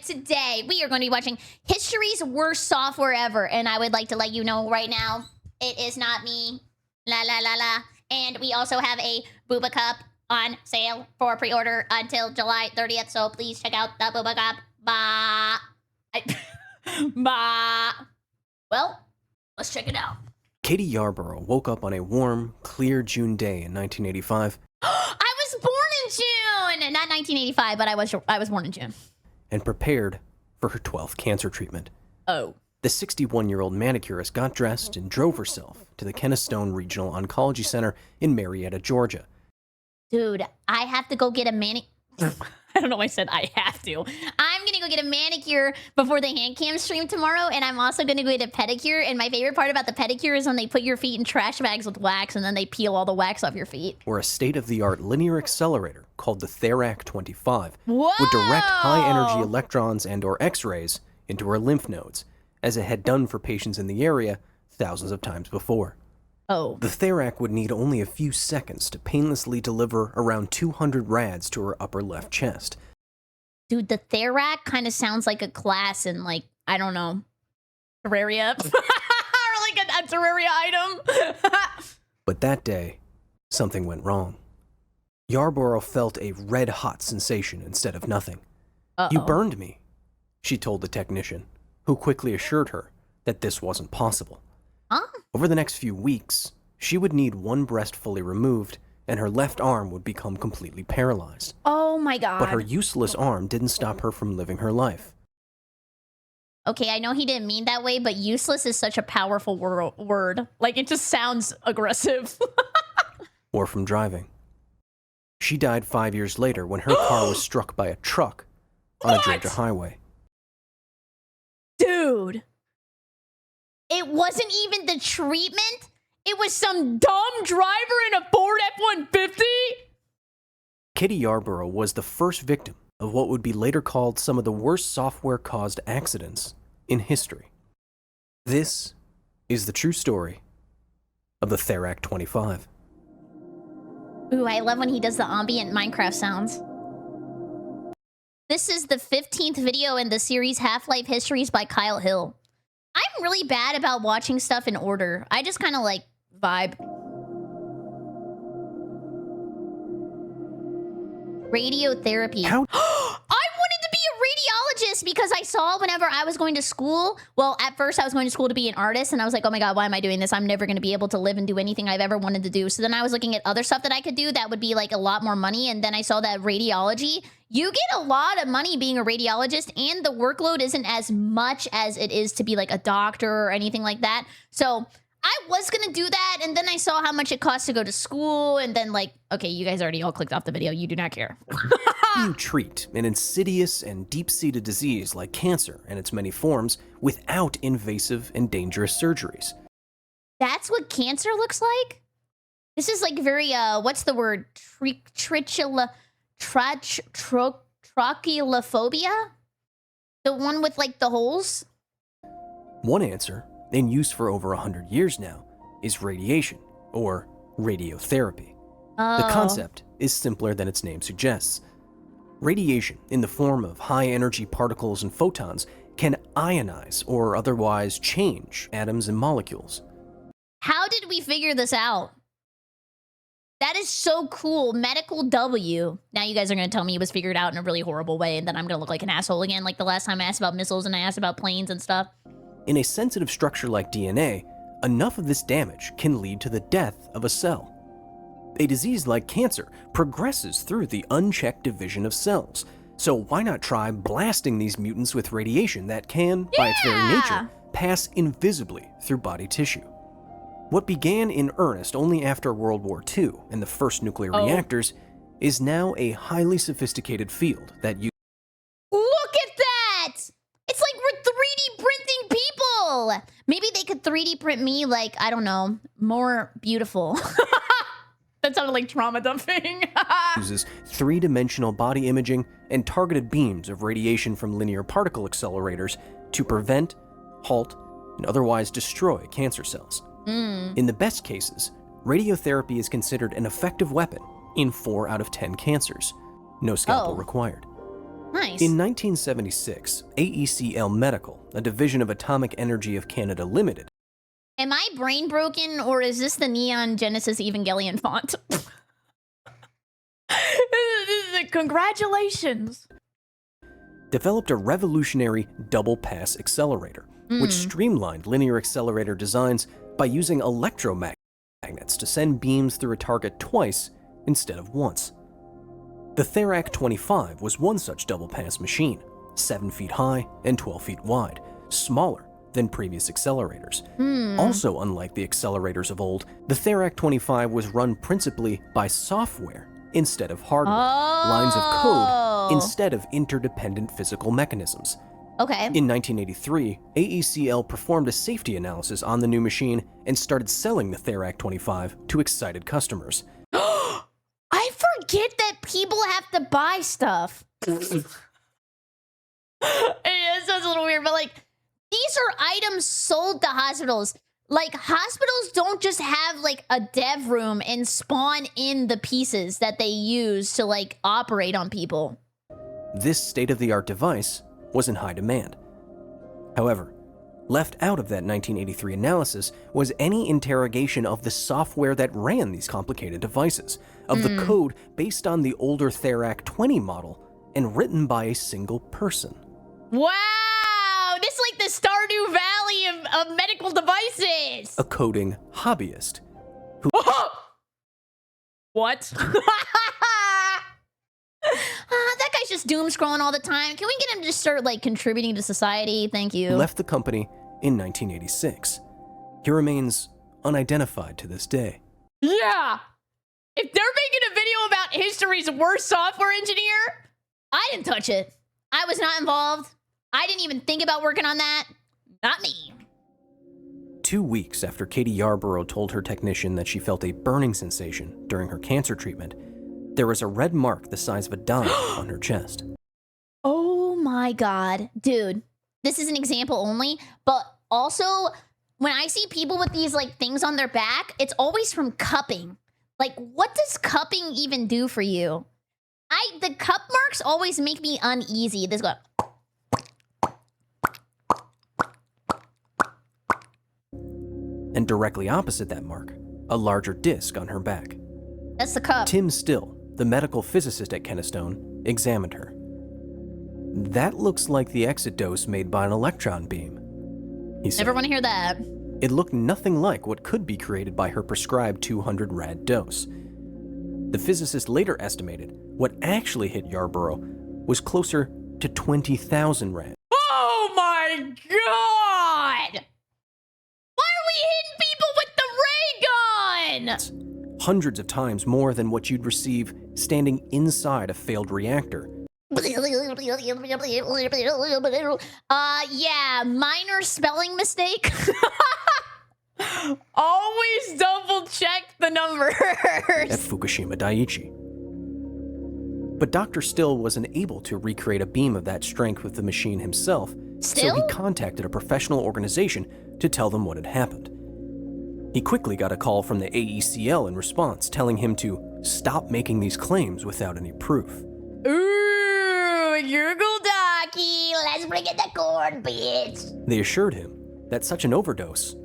today we are going to be watching history's worst software ever, and I would like to let you know right now, it is not me. La la la la. And we also have a Booba Cup on sale for pre-order until July 30th, so please check out the Booba Cup. Bah. Bah. Well, let's check it out. Katie Yarborough woke up on a warm, clear June day in 1985. I was born in June! Not 1985, but I was born in June. And prepared for her 12th cancer treatment. Oh. The 61-year-old manicurist got dressed and drove herself to the Kennestone Regional Oncology Center in Marietta, Georgia. Dude, I have to go get a I don't know why I said I have to. I'm going to go get a manicure before the hand cam stream tomorrow, and I'm also going to go get a pedicure, and my favorite part about the pedicure is when they put your feet in trash bags with wax, and then they peel all the wax off your feet. Where a state-of-the-art linear accelerator called the Therac-25 Whoa! would direct high-energy electrons and/or X-rays into her lymph nodes, as it had done for patients in the area thousands of times before. Oh. The Therac would need only a few seconds to painlessly deliver around 200 rads to her upper left chest. Dude, the Therac kind of sounds like a class in, like, I don't know, Terraria? Or like a Terraria item? But that day, something went wrong. Yarborough felt a red-hot sensation instead of nothing. You burned me, she told the technician, who quickly assured her that this wasn't possible. Huh? Over the next few weeks, she would need one breast fully removed, and her left arm would become completely paralyzed. Oh my god. But her useless arm didn't stop her from living her life. Okay, I know he didn't mean that way, but useless is such a powerful word. Like, it just sounds aggressive. Or from driving. She died 5 years later when her car was struck by a truck on a Georgia highway. Dude. It wasn't even the treatment. It was some dumb driver in a Ford F-150. Katie Yarborough was the first victim of what would be later called some of the worst software-caused accidents in history. This is the true story of the Therac-25. Ooh, I love when he does the ambient Minecraft sounds. This is the 15th video in the series Half-Life Histories by Kyle Hill. I'm really bad about watching stuff in order. I just kind of like vibe. Radiotherapy. How? I wanted to be a radiologist because I saw whenever I was going to school. Well, at first I was going to school to be an artist, and I was like, oh my god, why am I doing this? I'm never going to be able to live and do anything I've ever wanted to do. So then I was looking at other stuff that I could do that would be like a lot more money, and then I saw that radiology, you get a lot of money being a radiologist, and the workload isn't as much as it is to be like a doctor or anything like that. So I was gonna do that, and then I saw how much it costs to go to school, and then like, okay, you guys already all clicked off the video. You do not care. You treat an insidious and deep-seated disease like cancer and its many forms without invasive and dangerous surgeries. That's what cancer looks like? This is like very, what's the word? Trochelophobia? The one with like the holes? One answer, in use for over 100 years now, is radiation, or radiotherapy. Oh. The concept is simpler than its name suggests. Radiation, in the form of high-energy particles and photons, can ionize or otherwise change atoms and molecules. How did we figure this out? That is so cool. Medical W. Now you guys are going to tell me it was figured out in a really horrible way, and then I'm going to look like an asshole again, like the last time I asked about missiles and I asked about planes and stuff. In a sensitive structure like DNA, enough of this damage can lead to the death of a cell. A disease like cancer progresses through the unchecked division of cells, so why not try blasting these mutants with radiation that can, by its very nature, pass invisibly through body tissue? What began in earnest only after World War II and the first nuclear reactors is now a highly sophisticated field that uses... Look at that! It's like we're 3D printing people! Maybe they could 3D print me like, I don't know, more beautiful. That sounded like trauma dumping. uses three-dimensional body imaging and targeted beams of radiation from linear particle accelerators to prevent, halt, and otherwise destroy cancer cells. In the best cases, radiotherapy is considered an effective weapon in 4 out of 10 cancers. No scalpel required. Nice. Nice. In 1976, AECL Medical, a division of Atomic Energy of Canada Limited, Am I brain broken, or is this the Neon Genesis Evangelion font? Congratulations. developed a revolutionary double-pass accelerator, which streamlined linear accelerator designs by using electromagnets to send beams through a target twice instead of once. The Therac-25 was one such double-pass machine, 7 feet high and 12 feet wide, smaller than previous accelerators. Also unlike the accelerators of old, the Therac-25 was run principally by software instead of hardware, lines of code instead of interdependent physical mechanisms. Okay. In 1983, AECL performed a safety analysis on the new machine and started selling the Therac-25 to excited customers. I forget that people have to buy stuff. It sounds a little weird, but like, these are items sold to hospitals. Like, hospitals don't just have like a dev room and spawn in the pieces that they use to like operate on people. This state-of-the-art device was in high demand. However, left out of that 1983 analysis was any interrogation of the software that ran these complicated devices, of the code based on the older Therac-20 model and written by a single person. Wow! This is like the Stardew Valley of medical devices! A coding hobbyist. What? That guy's just doom scrolling all the time. Can we get him to just start like contributing to society? Thank you. Left the company in 1986. He remains unidentified to this day. Yeah! If they're making a video about history's worst software engineer, I didn't touch it. I was not involved. I didn't even think about working on that. Not me. 2 weeks after Katie Yarborough told her technician that she felt a burning sensation during her cancer treatment, there was a red mark the size of a dime on her chest. Oh my god. Dude, this is an example only, but also when I see people with these like things on their back, it's always from cupping. Like, what does cupping even do for you? The cup marks always make me uneasy. This go. And directly opposite that mark, a larger disc on her back. That's the cup. Tim Still, the medical physicist at Kennestone, examined her. That looks like the exit dose made by an electron beam, he said. Never want to hear that. It looked nothing like what could be created by her prescribed 200 rad dose. The physicist later estimated what actually hit Yarborough was closer to 20,000 rad. Oh my god! Why are we hitting people with the ray gun? Hundreds of times more than what you'd receive standing inside a failed reactor. Yeah, minor spelling mistake. Always double check the numbers. At Fukushima Daiichi. But Dr. Still wasn't able to recreate a beam of that strength with the machine himself, so he contacted a professional organization to tell them what had happened. He quickly got a call from the AECL in response, telling him to stop making these claims without any proof. Ooh, Google Docky, let's bring in the corn, bitch. They assured him that such an overdose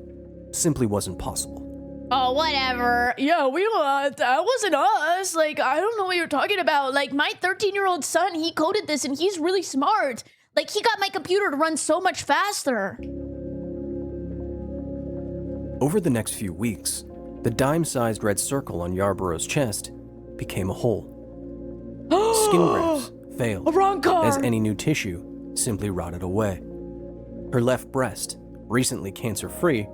simply wasn't possible. Oh, whatever. Yeah, that wasn't us. Like, I don't know what you're talking about. Like, my 13-year-old son, he coded this and he's really smart. Like, he got my computer to run so much faster. Over the next few weeks, the dime-sized red circle on Yarborough's chest became a hole. Skin grafts failed, Wrong car. as any new tissue simply rotted away. Her left breast, recently cancer-free,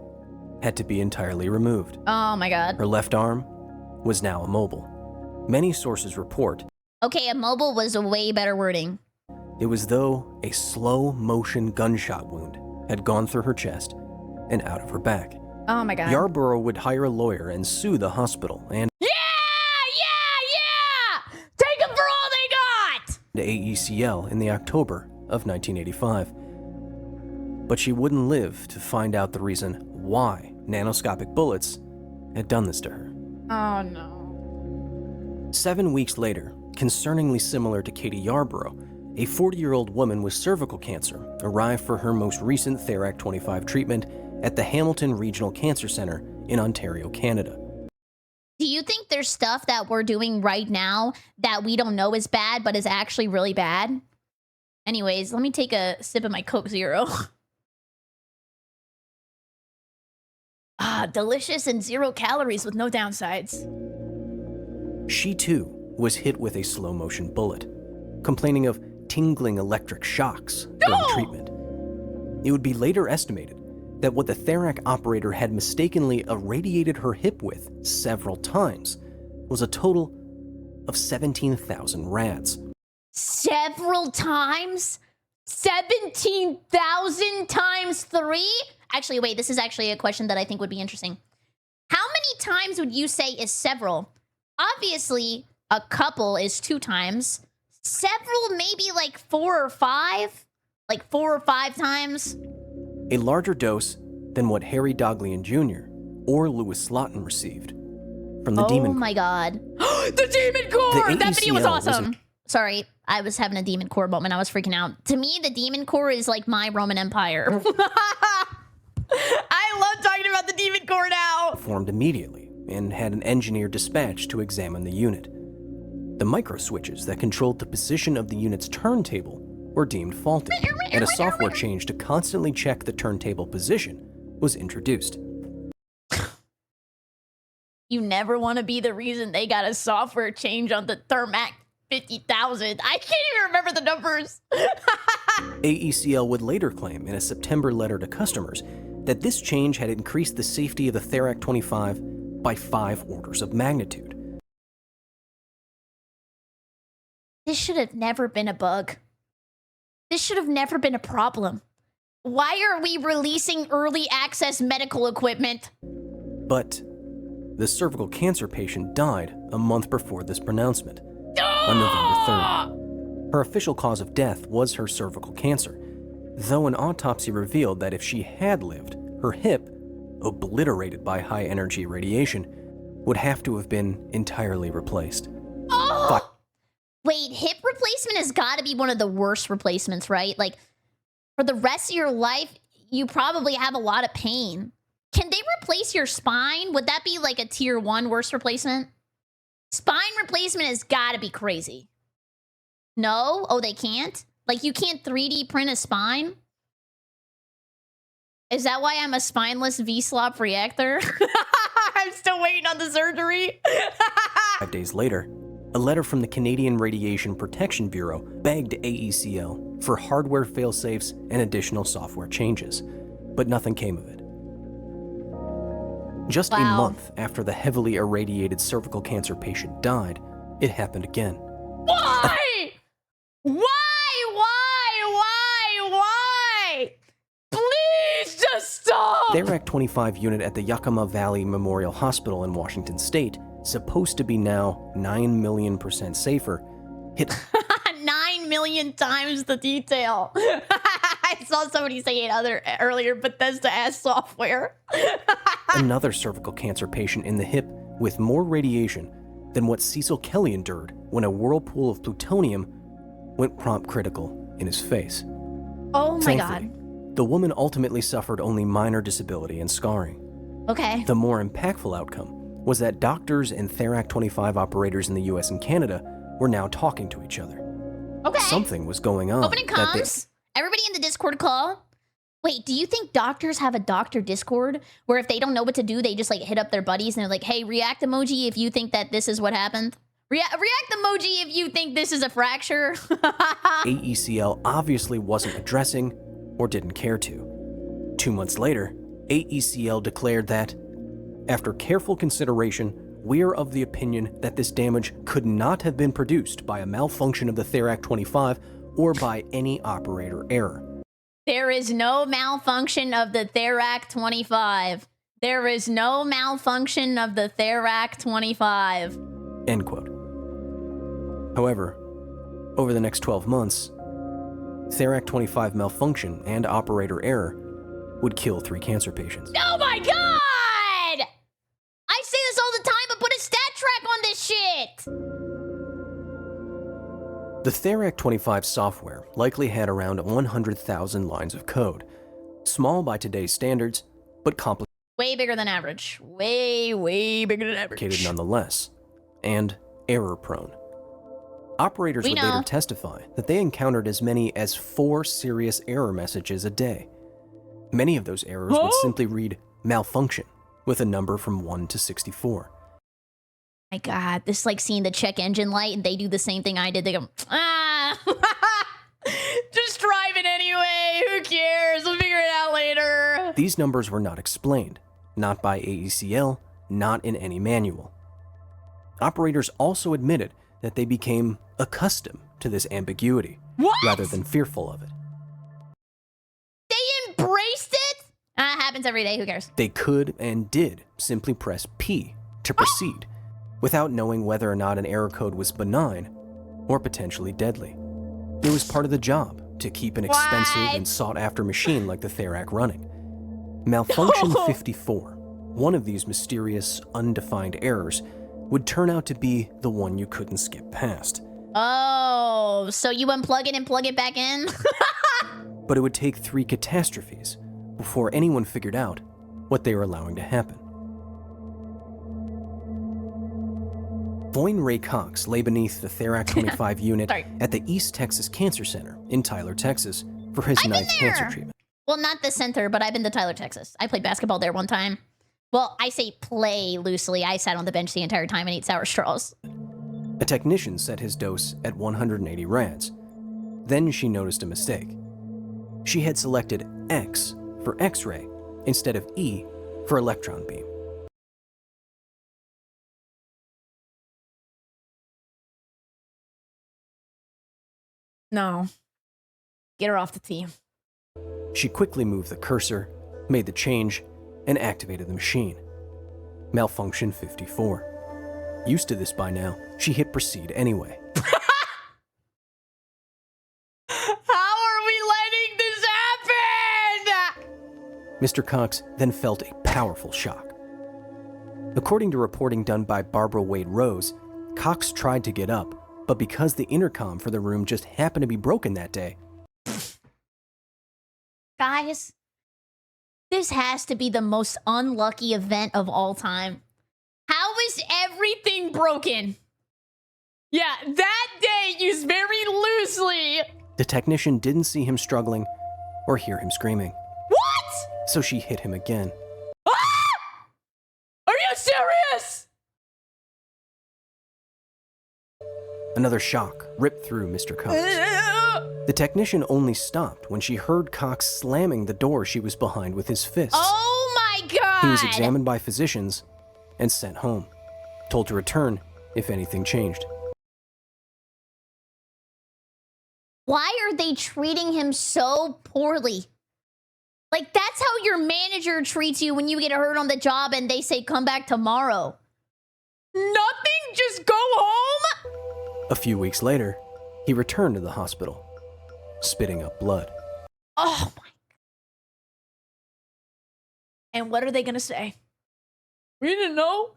had to be entirely removed. Oh my god. Her left arm was now immobile. Many sources report Okay, immobile was a way better wording. it was though a slow-motion gunshot wound had gone through her chest and out of her back. Oh my god. Yarborough would hire a lawyer and sue the hospital and Yeah! Take them for all they got! the AECL in the October of 1985. But she wouldn't live to find out the reason why nanoscopic bullets had done this to her. Oh no. 7 weeks later, concerningly similar to Katie Yarborough, a 40-year-old woman with cervical cancer arrived for her most recent Therac-25 treatment at the Hamilton Regional Cancer Center in Ontario, Canada. Do you think there's stuff that we're doing right now that we don't know is bad, but is actually really bad? Anyways, let me take a sip of my Coke Zero. Delicious and 0 calories with no downsides. She, too, was hit with a slow-motion bullet, complaining of tingling electric shocks during treatment. It would be later estimated that what the Therac operator had mistakenly irradiated her hip with several times was a total of 17,000 rads. Several times? 17,000 times 3? Actually, wait, this is actually a question that I think would be interesting. How many times would you say is several? Obviously, a couple is 2 times. Several, maybe like 4 or 5? Like 4 or 5 times? A larger dose than what Harry Doglian Jr. or Louis Slotin received from the Demon Corps. Oh my god. The Demon Corps! The That video was AECL awesome. Sorry, I was having a Demon Corps moment. I was freaking out. To me, the Demon Corps is like my Roman Empire. I love talking about the Demon Corps now. Formed immediately and had an engineer dispatched to examine the unit. The micro switches that controlled the position of the unit's turntable were deemed faulty, and a software change to constantly check the turntable position was introduced. You never want to be the reason they got a software change on the Therac 50,000. I can't even remember the numbers. AECL would later claim in a September letter to customers that this change had increased the safety of the Therac-25 by 5 orders of magnitude. This should have never been a bug. This should have never been a problem. Why are we releasing early access medical equipment? But the cervical cancer patient died a month before this pronouncement, on November 3rd. Her official cause of death was her cervical cancer, though an autopsy revealed that if she had lived, her hip, obliterated by high-energy radiation, would have to have been entirely replaced. Wait, hip replacement has got to be one of the worst replacements, right? Like, for the rest of your life, you probably have a lot of pain. Can they replace your spine? Would that be like a tier 1 worst replacement? Spine replacement has got to be crazy. No? Oh, they can't? Like, you can't 3D print a spine? Is that why I'm a spineless V-slop reactor? I'm still waiting on the surgery. 5 days later, a letter from the Canadian Radiation Protection Bureau begged AECL for hardware failsafes and additional software changes, but nothing came of it. Just a month after the heavily irradiated cervical cancer patient died, it happened again. Why? Why? Please just stop! Therac-25 unit at the Yakima Valley Memorial Hospital in Washington State, supposed to be now 9 million % safer, hit 9 million times the detail. I saw somebody say it earlier, Bethesda-ass software. another cervical cancer patient in the hip with more radiation than what Cecil Kelly endured when a whirlpool of plutonium went prompt critical in his face. Oh my Thankfully, god. the woman ultimately suffered only minor disability and scarring. Okay. The more impactful outcome was that doctors and Therac-25 operators in the US and Canada were now talking to each other. Okay. Something was going on. Opening comms. Everybody in the Discord call. Wait, do you think doctors have a doctor Discord where if they don't know what to do, they just like hit up their buddies and they're like, hey, react emoji if you think that this is what happened? React emoji if you think this is a fracture. AECL obviously wasn't addressing or didn't care to. 2 months later, AECL declared that, after careful consideration, we are of the opinion that this damage could not have been produced by a malfunction of the Therac-25 or by any operator error. There is no malfunction of the Therac-25. There is no malfunction of the Therac-25. End quote. However, over the next 12 months, Therac-25 malfunction and operator error would kill 3 cancer patients. Oh my god! I say this all the time, but put a stat track on this shit! The Therac-25 software likely had around 100,000 lines of code. Small by today's standards, but complicated Way bigger than average. Way bigger than average. nonetheless, and error-prone. Operators would later testify that they encountered as many as 4 serious error messages a day. Many of those errors would simply read malfunction with a number from 1 to 64. My God, this is like seeing the check engine light and they do the same thing I did. They go, just drive it anyway. Who cares? We'll figure it out later. These numbers were not explained, not by AECL, not in any manual. Operators also admitted that they became accustomed to this ambiguity rather than fearful of it. They embraced it? Happens every day. Who cares? They could and did simply press P to proceed without knowing whether or not an error code was benign or potentially deadly. It was part of the job to keep an expensive and sought-after machine like the Therac running. Malfunction 54, one of these mysterious, undefined errors, would turn out to be the one you couldn't skip past. Oh, so you unplug it and plug it back in? But it would take 3 catastrophes before anyone figured out what they were allowing to happen. Voyne Ray Cox lay beneath the Therac-25 unit at the East Texas Cancer Center in Tyler, Texas, for his 9th cancer treatment. Well, not the center, but I've been to Tyler, Texas. I played basketball there one time. Well, I say play loosely. I sat on the bench the entire time and ate sour straws. A technician set his dose at 180 rads. Then she noticed a mistake. She had selected X for X-ray instead of E for electron beam. No. Get her off the team. She quickly moved the cursor, made the change, and activated the machine. Malfunction 54. Used to this by now, she hit proceed anyway. How are we letting this happen? Mr. Cox then felt a powerful shock. According to reporting done by Barbara Wade Rose, Cox tried to get up, but because the intercom for the room just happened to be broken that day. Guys, this has to be the most unlucky event of all time. How is everything broken? Yeah, that day used very loosely. The technician didn't see him struggling or hear him screaming. What? So she hit him again. Ah! Are you serious? Another shock ripped through Mr. Cox. The technician only stopped when she heard Cox slamming the door she was behind with his fists. Oh my God! He was examined by physicians and sent home, told to return if anything changed. Why are they treating him so poorly? Like, that's how your manager treats you when you get hurt on the job and they say, come back tomorrow. Nothing? Just go home? A few weeks later, he returned to the hospital, spitting up blood. Oh my. And what are they gonna say? We didn't know.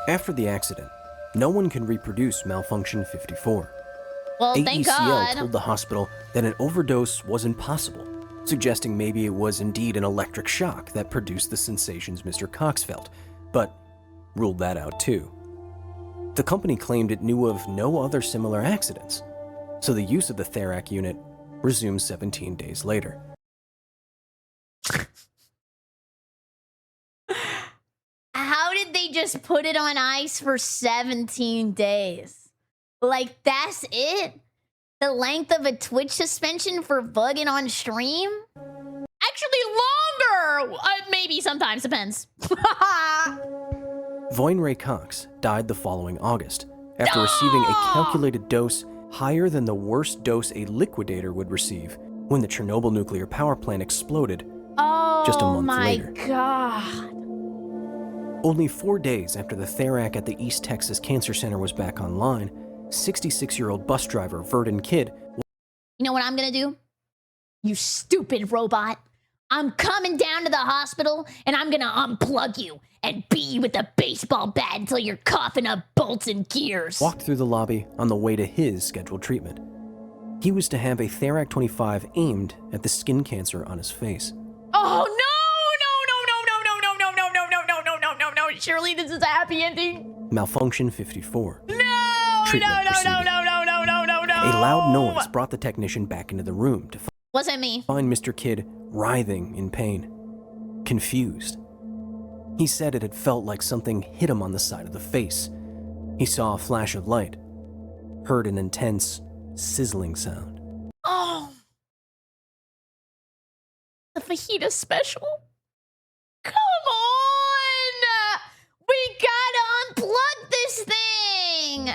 After the accident, no one can reproduce Malfunction 54. Well, thank God. AECL told the hospital that an overdose was impossible, suggesting maybe it was indeed an electric shock that produced the sensations Mr. Cox felt, but ruled that out too. The company claimed it knew of no other similar accidents, so the use of the Therac unit resumed 17 days later. How did they just put it on ice for 17 days? Like, that's it? The length of a Twitch suspension for bugging on stream? Actually, longer! Maybe, sometimes, depends. Voyne Ray Cox died the following August after receiving a calculated dose higher than the worst dose a liquidator would receive when the Chernobyl nuclear power plant exploded just a month later. Oh my God. Only 4 days after the Therac at the East Texas Cancer Center was back online, 66-year-old bus driver Verdon Kidd. You know what I'm gonna do? You stupid robot. I'm coming down to the hospital and I'm gonna unplug you and beat you with a baseball bat until you're coughing up bolts and gears. Walked through the lobby on the way to his scheduled treatment. He was to have a Therac-25 aimed at the skin cancer on his face. Oh no! Surely this is a happy ending. Malfunction 54. No! Treatment proceeded. No! A loud noise brought the technician back into the room to Wasn't me. find Mr. Kidd writhing in pain, confused. He said it had felt like something hit him on the side of the face. He saw a flash of light, heard an intense, sizzling sound. Oh. The fajita special? Come on! We gotta unplug this thing!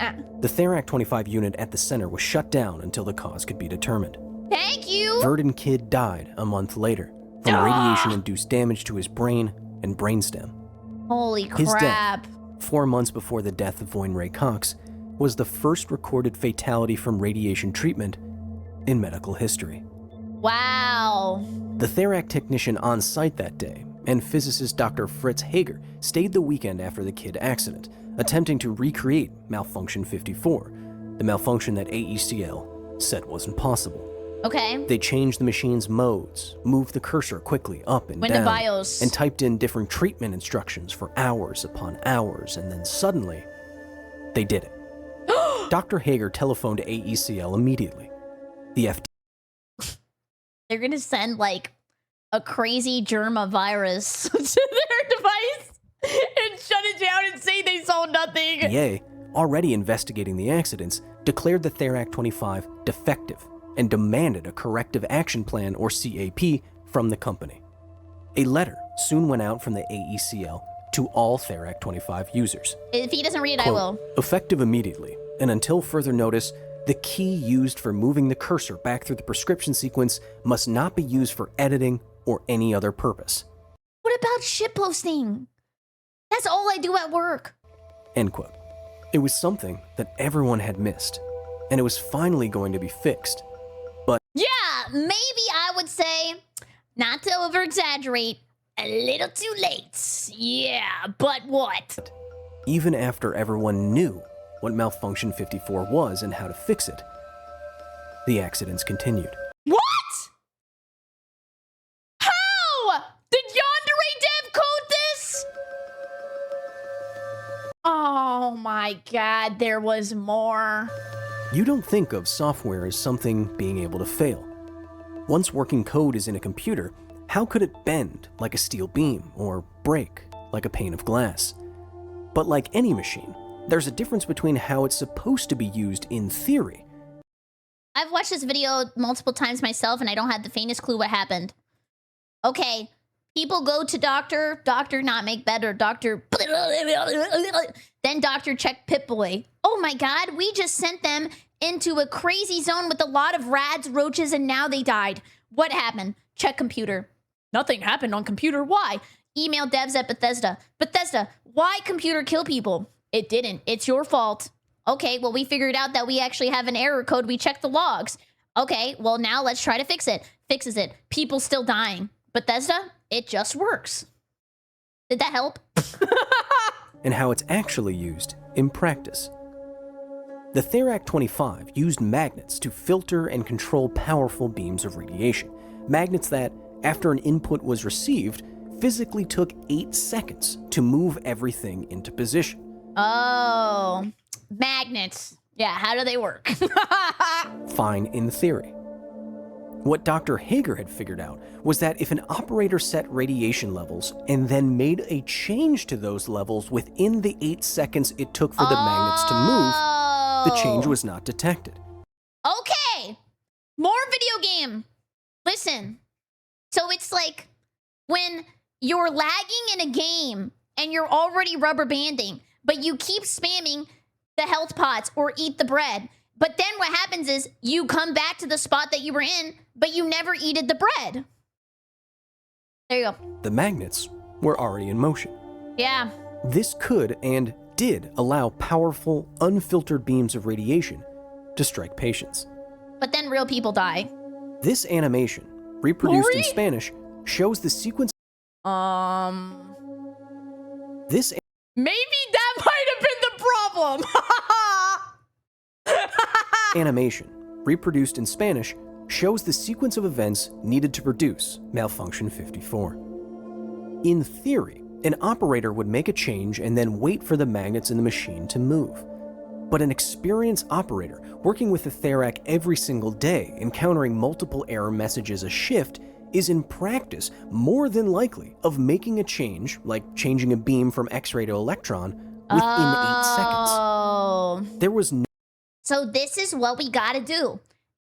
The Therac-25 unit at the center was shut down until the cause could be determined. Thank you! Verdon Kidd died a month later from radiation-induced damage to his brain and brainstem. Holy His crap. death, 4 months before the death of Voyne Ray Cox, was the first recorded fatality from radiation treatment in medical history. Wow. The Therac technician on site that day and physicist Dr. Fritz Hager stayed the weekend after the Kidd accident, attempting to recreate Malfunction 54, the malfunction that AECL said wasn't possible. Okay. They changed the machine's modes, moved the cursor quickly up and Went to down, BIOS. and typed in different treatment instructions for hours upon hours, and then suddenly, they did it. Dr. Hager telephoned AECL immediately. The FDA They're gonna send like a crazy germa virus to their device and shut it down and say they saw nothing. already investigating the accidents, declared the Therac-25 defective and demanded a corrective action plan, or CAP, from the company. A letter soon went out from the AECL to all Therac-25 users. If he doesn't read it, I Quote, will. effective immediately, and until further notice, the key used for moving the cursor back through the prescription sequence must not be used for editing or any other purpose. What about shitposting? That's all I do at work. End quote. It was something that everyone had missed, and it was finally going to be fixed. Yeah, maybe I would say, not to over-exaggerate, a little too late. Yeah, but what? Even after everyone knew what Malfunction 54 was and how to fix it, the accidents continued. What? How? Did Yandere Dev code this? Oh my god, there was more. You don't think of software as something being able to fail. Once working code is in a computer, how could it bend like a steel beam or break like a pane of glass? But like any machine, there's a difference between how it's supposed to be used in theory. I've watched this video multiple times myself and I don't have the faintest clue what happened. Okay, people go to doctor not make better, doctor, then doctor check Pip-Boy. Oh my god, we just sent them into a crazy zone with a lot of rads, roaches, and now they died. What happened? Check computer. Nothing happened on computer. Why? Email devs at Bethesda. Bethesda, why computer kill people? It didn't. It's your fault. Okay, well, we figured out that we actually have an error code. We checked the logs. Okay, well, now let's try to fix it. Fixes it. People still dying. Bethesda, it just works. Did that help? And how it's actually used in practice. The Therac-25 used magnets to filter and control powerful beams of radiation. Magnets that, after an input was received, physically took 8 seconds to move everything into position. Oh, magnets. Yeah, how do they work? Fine in theory. What Dr. Hager had figured out was that if an operator set radiation levels and then made a change to those levels within the 8 seconds it took for the magnets to move, the change was not detected. Okay, more video game. Listen, so it's like when you're lagging in a game and you're already rubber banding, but you keep spamming the health pots or eat the bread. But then what happens is you come back to the spot that you were in, but you never eated the bread. There you go. The magnets were already in motion. Yeah. This could and did allow powerful, unfiltered beams of radiation to strike patients. But then real people die. This animation, reproduced in Ori? Spanish, shows the sequence. This Maybe that might have been the problem. animation, reproduced in Spanish, shows the sequence of events needed to produce Malfunction 54. In theory, an operator would make a change and then wait for the magnets in the machine to move. But an experienced operator working with the Therac every single day, encountering multiple error messages a shift, is in practice more than likely of making a change, like changing a beam from X-ray to electron, within 8 seconds. There was no So this is what we gotta do.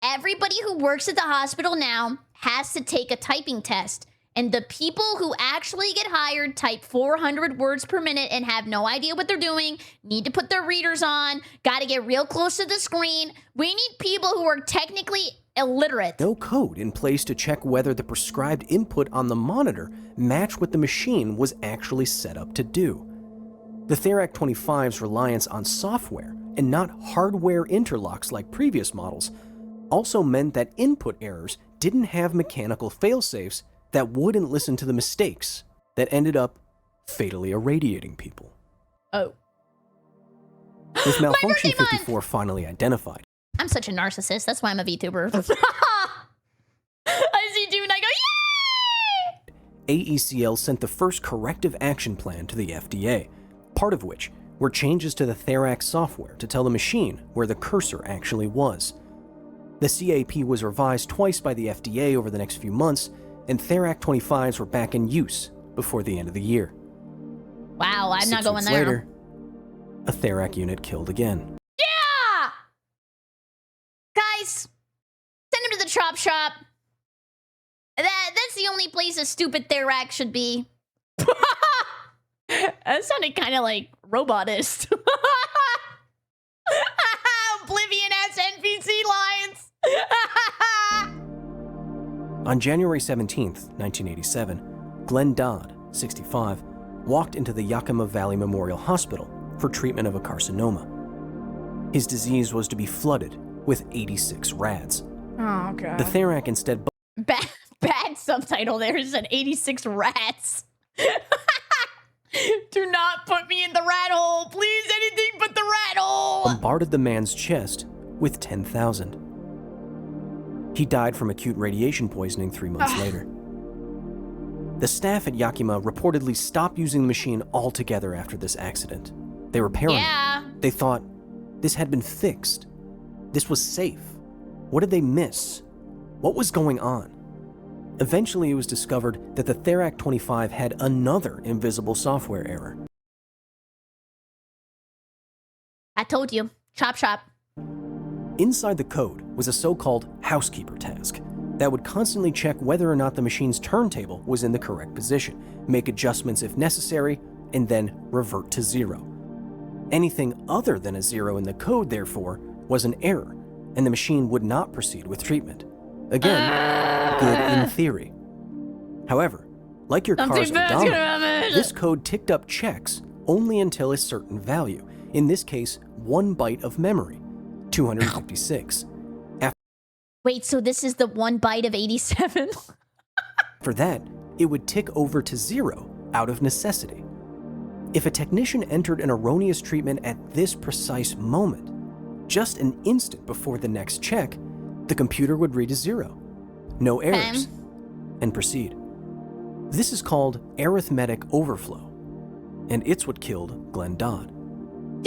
Everybody who works at the hospital now has to take a typing test. And the people who actually get hired type 400 words per minute and have no idea what they're doing, need to put their readers on, gotta get real close to the screen. We need people who are technically illiterate. no code in place to check whether the prescribed input on the monitor matched what the machine was actually set up to do. The Therac-25's reliance on software and not hardware interlocks like previous models also meant that input errors didn't have mechanical failsafes that wouldn't listen to the mistakes that ended up fatally irradiating people. Oh. With Malfunction birthday month! 54 finally identified, I'm such a narcissist. That's why I'm a VTuber. I see you and I go, yay! AECL sent the first corrective action plan to the FDA, part of which were changes to the Therac software to tell the machine where the cursor actually was. The CAP was revised twice by the FDA over the next few months, and Therac-25s were back in use before the end of the year. Wow, I'm not 6 going weeks there. later, a Therac unit killed again. Yeah! Guys, send him to the chop shop. That's the only place a stupid Therac should be. That sounded kind of like robotist. Oblivion-ass NPC lines. On January 17th, 1987, Glenn Dodd, 65, walked into the Yakima Valley Memorial Hospital for treatment of a carcinoma. His disease was to be flooded with 86 rads. Oh, God. The Therac instead Bad subtitle there said 86 rats. Do not put me in the rat hole. Please, anything but the rat hole. bombarded the man's chest with 10,000. He died from acute radiation poisoning 3 months later. The staff at Yakima reportedly stopped using the machine altogether after this accident. They were paranoid. Yeah. They thought, this had been fixed. This was safe. What did they miss? What was going on? Eventually, it was discovered that the Therac-25 had another invisible software error. I told you. Chop shop. Inside the code was a so-called housekeeper task that would constantly check whether or not the machine's turntable was in the correct position, make adjustments if necessary, and then revert to 0. Anything other than a 0 in the code, therefore, was an error, and the machine would not proceed with treatment. Again, good in theory. However, like your car's odometer, this code ticked up checks only until a certain value, in this case, 1 byte of memory, 256. Wait, so this is the 1 byte of 87? After that, it would tick over to 0 out of necessity. If a technician entered an erroneous treatment at this precise moment, just an instant before the next check, the computer would read a 0, no errors, and proceed. This is called arithmetic overflow, and it's what killed Glenn Dodd.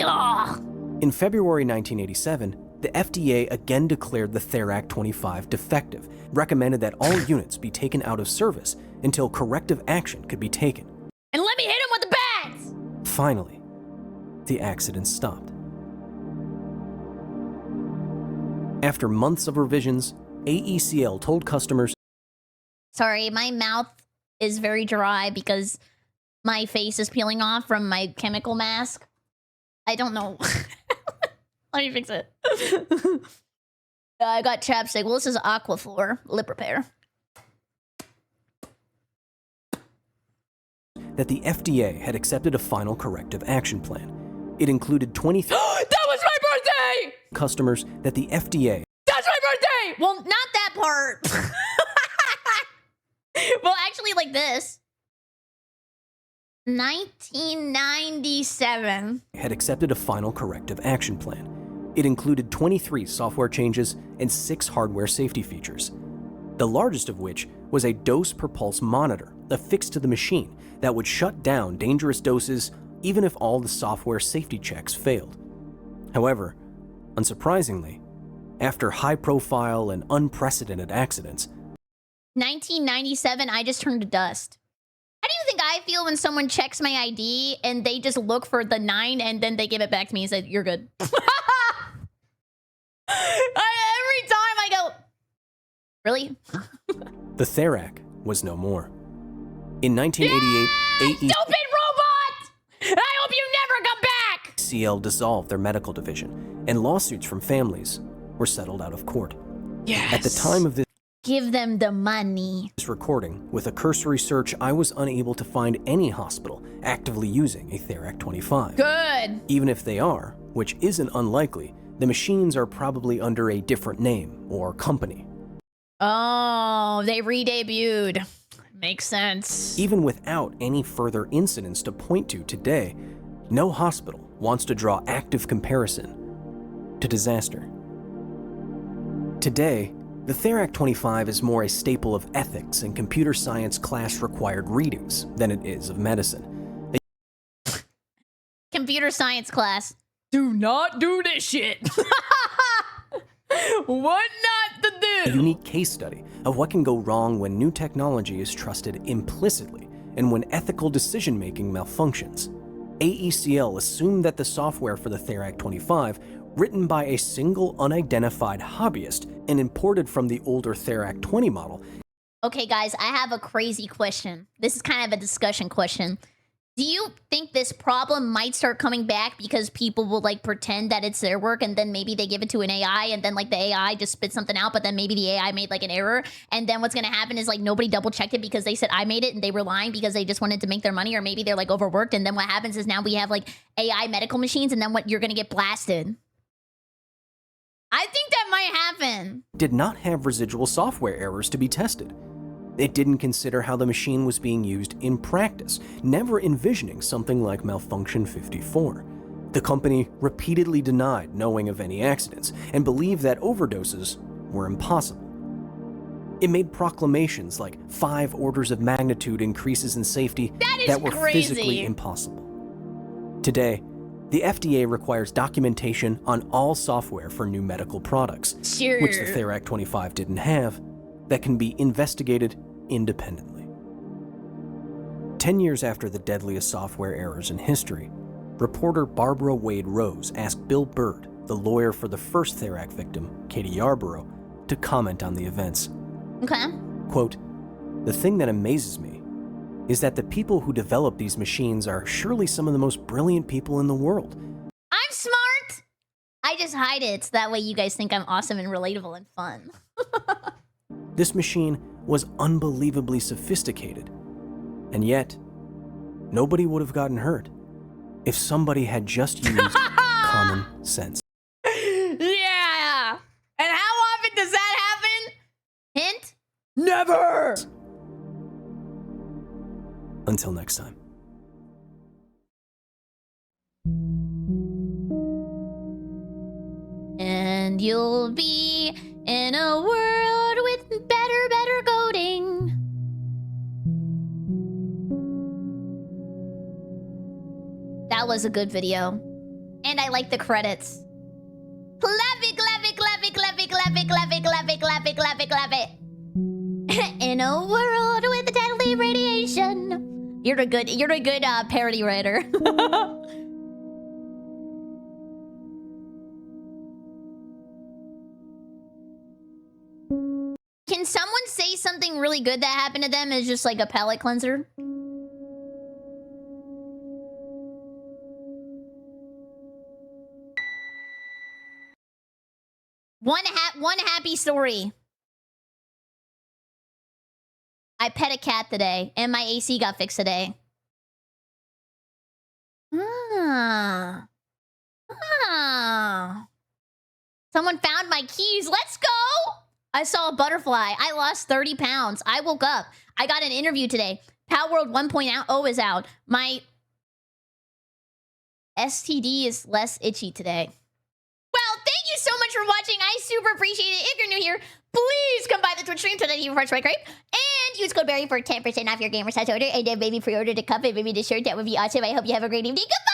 Ugh. In February 1987, the FDA again declared the Therac-25 defective, recommended that all units be taken out of service until corrective action could be taken. And let me hit him with the bats! Finally, the accident stopped. After months of revisions, AECL told customers, Sorry, my mouth is very dry because my face is peeling off from my chemical mask. I don't know. Let me fix it. I got chapstick. Well, this is Aquaphor lip repair. that the FDA had accepted a final corrective action plan. It included 20 That was my birthday! customers that the FDA That's my birthday! Well, not that part. Well, actually, like this. 1997. had accepted a final corrective action plan. It included 23 software changes and 6 hardware safety features, the largest of which was a dose per pulse monitor affixed to the machine that would shut down dangerous doses even if all the software safety checks failed. However, unsurprisingly, after high-profile and unprecedented accidents, 1997, I just turned to dust. How do you think I feel when someone checks my ID and they just look for the 9 and then they give it back to me and say, "You're good"? Every time I go, really? the Therac was no more. In 1988, Stupid robot! I hope you never come back! AECL dissolved their medical division, and lawsuits from families were settled out of court. Yes. At the time of this Give them the money. recording, with a cursory search, I was unable to find any hospital actively using a Therac-25. Good. Even if they are, which isn't unlikely, the machines are probably under a different name or company. Oh, they re-debuted. Makes sense. Even without any further incidents to point to today, no hospital wants to draw active comparison to disaster. Today, the Therac-25 is more a staple of ethics and computer science class-required readings than it is of medicine. Computer science class. Do not do this shit. What not to A do? unique case study of what can go wrong when new technology is trusted implicitly and when ethical decision-making malfunctions. AECL assumed that the software for the Therac-25, written by a single unidentified hobbyist and imported from the older Therac-20 model, Okay, guys, I have a crazy question. This is kind of a discussion question. Do you think this problem might start coming back because people will like pretend that it's their work and then maybe they give it to an AI and then like the AI just spits something out, but then maybe the AI made like an error, and then what's gonna happen is like nobody double checked it because they said I made it and they were lying because they just wanted to make their money, or maybe they're like overworked, and then what happens is now we have like AI medical machines and then what, you're gonna get blasted. I think that might happen. did not have residual software errors to be tested. It didn't consider how the machine was being used in practice, never envisioning something like Malfunction 54. The company repeatedly denied knowing of any accidents and believed that overdoses were impossible. It made proclamations like 5 orders of magnitude increases in safety that were crazy. physically impossible. Today, the FDA requires documentation on all software for new medical products, Sure. which the Therac-25 didn't have, that can be investigated independently. 10 years after the deadliest software errors in history, reporter Barbara Wade Rose asked Bill Bird, the lawyer for the first Therac victim, Katie Yarborough, to comment on the events. Okay. Quote, "The thing that amazes me is that the people who develop these machines are surely some of the most brilliant people in the world. I'm smart. I just hide it so that way you guys think I'm awesome and relatable and fun. This machine was unbelievably sophisticated, and yet, nobody would have gotten hurt if somebody had just used common sense." Yeah. And how often does that happen? Hint? Never. Until next time. And you'll be in a world with better coding. That was a good video. And I like the credits. Clap it, clap it, clap it, clap it, clap it, clap it, clap it, clap it, clap it, clap it. In a world with deadly radiation. You're a good parody writer. Can someone say something really good that happened to them as just like a palate cleanser? One happy story. I pet a cat today, and my AC got fixed today. Ah. Someone found my keys. Let's go! I saw a butterfly. I lost 30 pounds. I woke up. I got an interview today. Power World 1.0 is out. My STD is less itchy today. Well, thank you so much for watching. I super appreciate it. If you're new here, please come by the Twitch stream, Therac-25 and use code Berry for 10% off your gamer size order. And then maybe pre-order the cup and maybe the shirt. That would be awesome. I hope you have a great evening. Goodbye!